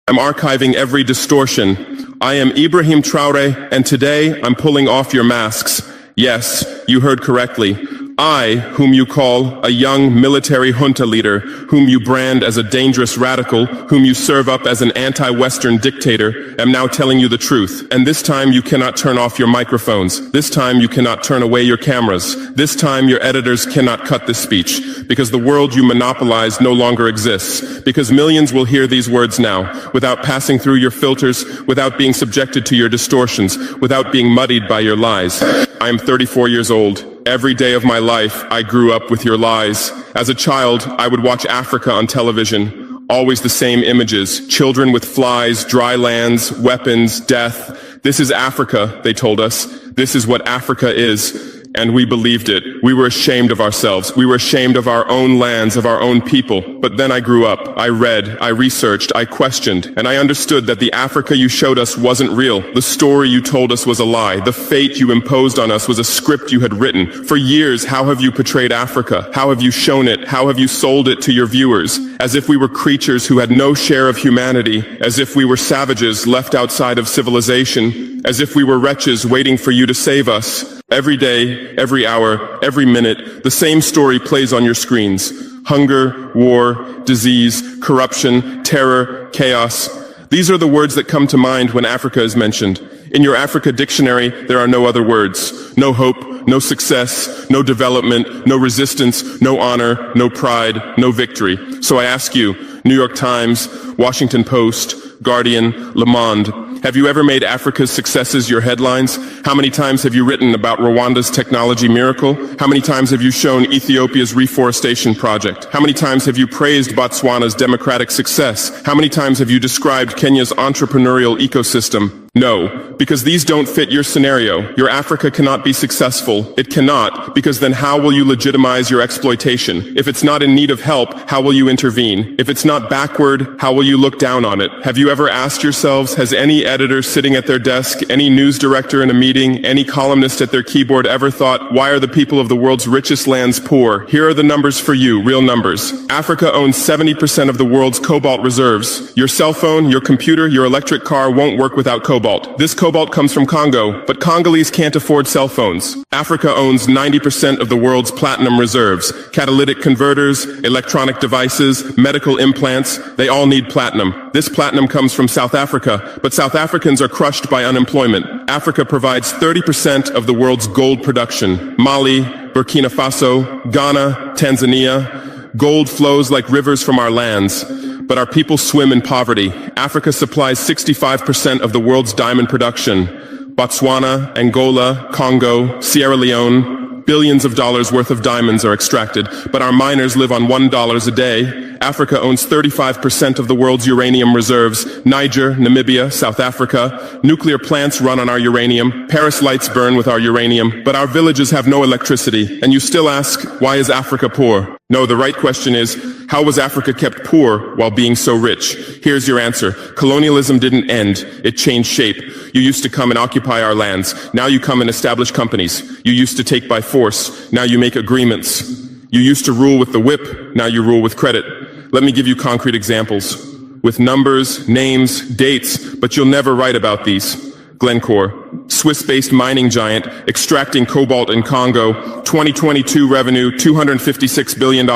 I'm archiving every distortion. I am Ibrahim Traoré, and today I'm pulling off your masks. Yes, you heard correctly. I, whom you call a young military junta leader, whom you brand as a dangerous radical, whom you serve up as an anti-Western dictator, am now telling you the truth. And this time you cannot turn off your microphones. This time you cannot turn away your cameras. This time your editors cannot cut this speech, because the world you monopolize no longer exists. Because millions will hear these words now, without passing through your filters, without being subjected to your distortions, without being muddied by your lies. I am 34 years old. Every day of my life, I grew up with your lies. As a child, I would watch Africa on television. Always the same images. Children with flies, dry lands, weapons, death. This is Africa, they told us. This is what Africa is. And we believed it. We were ashamed of ourselves. We were ashamed of our own lands, of our own people. But then I grew up. I read, I researched, I questioned, and I understood that the Africa you showed us wasn't real. The story you told us was a lie. The fate you imposed on us was a script you had written. For years, how have you portrayed Africa? How have you shown it? How have you sold it to your viewers? As if we were creatures who had no share of humanity, as if we were savages left outside of civilization, as if we were wretches waiting for you to save us. Every day, every hour, every minute, the same story plays on your screens. Hunger, war, disease, corruption, terror, chaos. These are the words that come to mind when Africa is mentioned. In your Africa dictionary, there are no other words. No hope, no success, no development, no resistance, no honor, no pride, no victory. So I ask you, New York Times, Washington Post, Guardian, Le Monde, have you ever made Africa's successes your headlines? How many times have you written about Rwanda's technology miracle? How many times have you shown Ethiopia's reforestation project? How many times have you praised Botswana's democratic success? How many times have you described Kenya's entrepreneurial ecosystem? No, because these don't fit your scenario. Your Africa cannot be successful. It cannot, because then how will you legitimize your exploitation? If it's not in need of help, how will you intervene? If it's not backward, how will you look down on it? Have you ever asked yourselves, has any editor sitting at their desk, any news director in a meeting, any columnist at their keyboard ever thought, why are the people of the world's richest lands poor? Here are the numbers for you, real numbers. Africa owns 70% of the world's cobalt reserves. Your cell phone, your computer, your electric car won't work without cobalt. This cobalt comes from Congo, but Congolese can't afford cell phones. Africa owns 90% of the world's platinum reserves. Catalytic converters, electronic devices, medical implants, they all need platinum. This platinum comes from South Africa, but South Africans are crushed by unemployment. Africa provides 30% of the world's gold production. Mali, Burkina Faso, Ghana, Tanzania. Gold flows like rivers from our lands. But our people swim in poverty. Africa supplies 65% of the world's diamond production. Botswana, Angola, Congo, Sierra Leone, billions of dollars worth of diamonds are extracted, but our miners live on $1 a day. Africa owns 35% of the world's uranium reserves. Niger, Namibia, South Africa. Nuclear plants run on our uranium. Paris lights burn with our uranium, but our villages have no electricity. And you still ask, why is Africa poor? No, the right question is, how was Africa kept poor while being so rich? Here's your answer. Colonialism didn't end. It changed shape. You used to come and occupy our lands. Now you come and establish companies. You used to take by force. Now you make agreements. You used to rule with the whip. Now you rule with credit. Let me give you concrete examples. With numbers, names, dates, but you'll never write about these. Glencore, Swiss-based mining giant, extracting cobalt in Congo. 2022 revenue, $256 billion.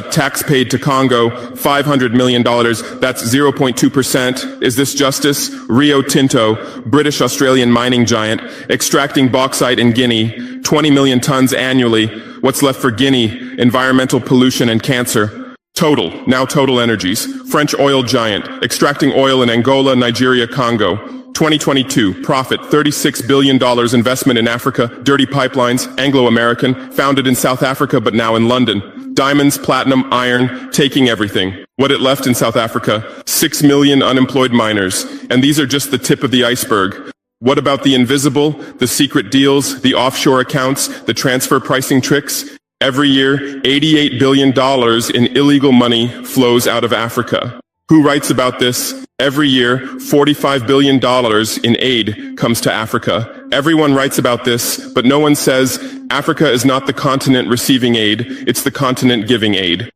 Tax paid to Congo, $500 million. That's 0.2%. Is this justice? Rio Tinto, British-Australian mining giant, extracting bauxite in Guinea, 20 million tons annually. What's left for Guinea? Environmental pollution and cancer. Total Energies, French oil giant, extracting oil in Angola, Nigeria, Congo. 2022, profit, $36 billion investment in Africa, dirty pipelines, Anglo-American, founded in South Africa but now in London. Diamonds, platinum, iron, taking everything. What it left in South Africa? 6 million unemployed miners. And these are just the tip of the iceberg. What about the invisible, the secret deals, the offshore accounts, the transfer pricing tricks? Every year, $88 billion in illegal money flows out of Africa. Who writes about this? Every year, $45 billion in aid comes to Africa. Everyone writes about this, but no one says Africa is not the continent receiving aid, it's the continent giving aid.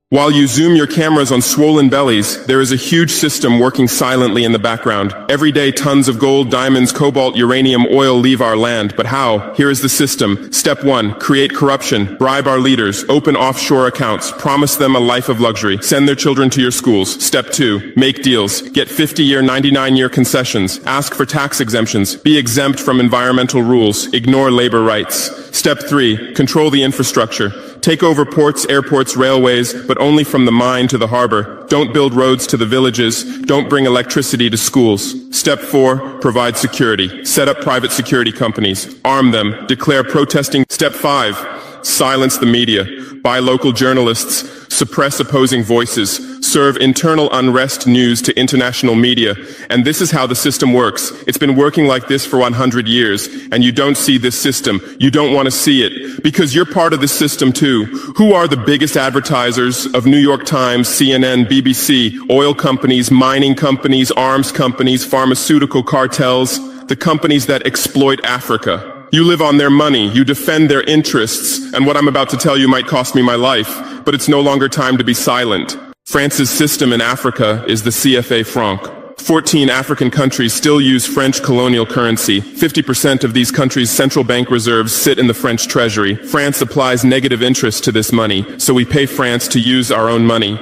While you zoom your cameras on swollen bellies, there is a huge system working silently in the background. Every day, tons of gold, diamonds, cobalt, uranium, oil leave our land. But how? Here is the system. Step 1, create corruption. Bribe our leaders. Open offshore accounts. Promise them a life of luxury. Send their children to your schools. Step 2, make deals. Get 50-year, 99-year concessions. Ask for tax exemptions. Be exempt from environmental rules. Ignore labor rights. Step 3, control the infrastructure. Take over ports, airports, railways, but only from the mine to the harbor. Don't build roads to the villages. Don't bring electricity to schools. Step 4, provide security. Set up private security companies. Arm them. Declare protesting. Step 5, silence the media. Buy local journalists. Suppress opposing voices. Serve internal unrest news to international media. And this is how the system works. It's been working like this for 100 years, and you don't see this system. You don't want to see it, because you're part of this system too. Who are the biggest advertisers of New York Times, CNN, BBC, oil companies, mining companies, arms companies, pharmaceutical cartels, the companies that exploit Africa? You live on their money, you defend their interests, and what I'm about to tell you might cost me my life, but it's no longer time to be silent. France's system in Africa is the CFA franc. 14 African countries still use French colonial currency. 50% of these countries' central bank reserves sit in the French treasury. France applies negative interest to this money, so we pay France to use our own money.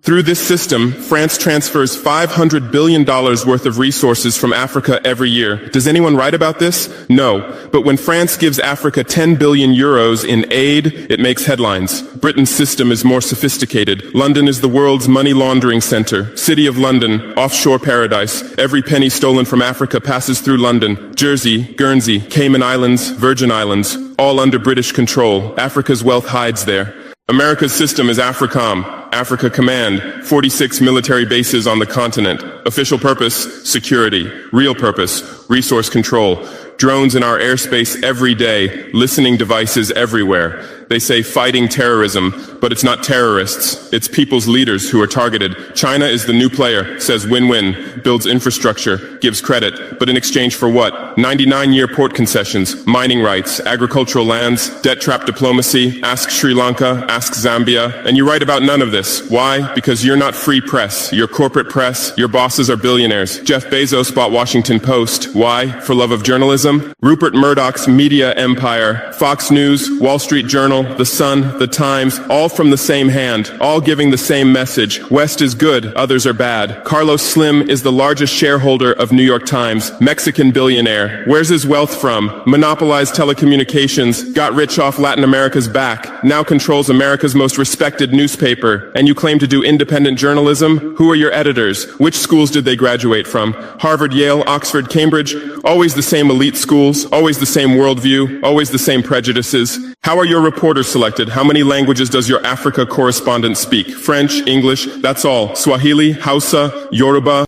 Through this system, France transfers $500 billion worth of resources from Africa every year. Does anyone write about this? No. But when France gives Africa 10 billion euros in aid, it makes headlines. Britain's system is more sophisticated. London is the world's money laundering center. City of London, offshore paradise. Every penny stolen from Africa passes through London. Jersey, Guernsey, Cayman Islands, Virgin Islands, all under British control. Africa's wealth hides there. America's system is AFRICOM, Africa Command, 46 military bases on the continent. Official purpose, security. Real purpose, resource control. Drones in our airspace every day, listening devices everywhere. They say fighting terrorism, but it's not terrorists. It's people's leaders who are targeted. China is the new player, says win-win, builds infrastructure, gives credit, but in exchange for what? 99-year port concessions, mining rights, agricultural lands, debt trap diplomacy, ask Sri Lanka, ask Zambia, and you write about none of this. Why? Because you're not free press. You're corporate press. Your bosses are billionaires. Jeff Bezos bought Washington Post. Why? For love of journalism? Rupert Murdoch's media empire, Fox News, Wall Street Journal, The Sun, The Times, all from the same hand, all giving the same message. West is good, others are bad. Carlos Slim is the largest shareholder of New York Times, Mexican billionaire. Where's his wealth from? Monopolized telecommunications, got rich off Latin America's back, now controls America's most respected newspaper. And you claim to do independent journalism? Who are your editors? Which schools did they graduate from? Harvard, Yale, Oxford, Cambridge? Always the same elite schools, always the same worldview, always the same prejudices. How are your reporters selected? How many languages does your Africa correspondent speak? French, English, that's all. Swahili, Hausa, Yoruba.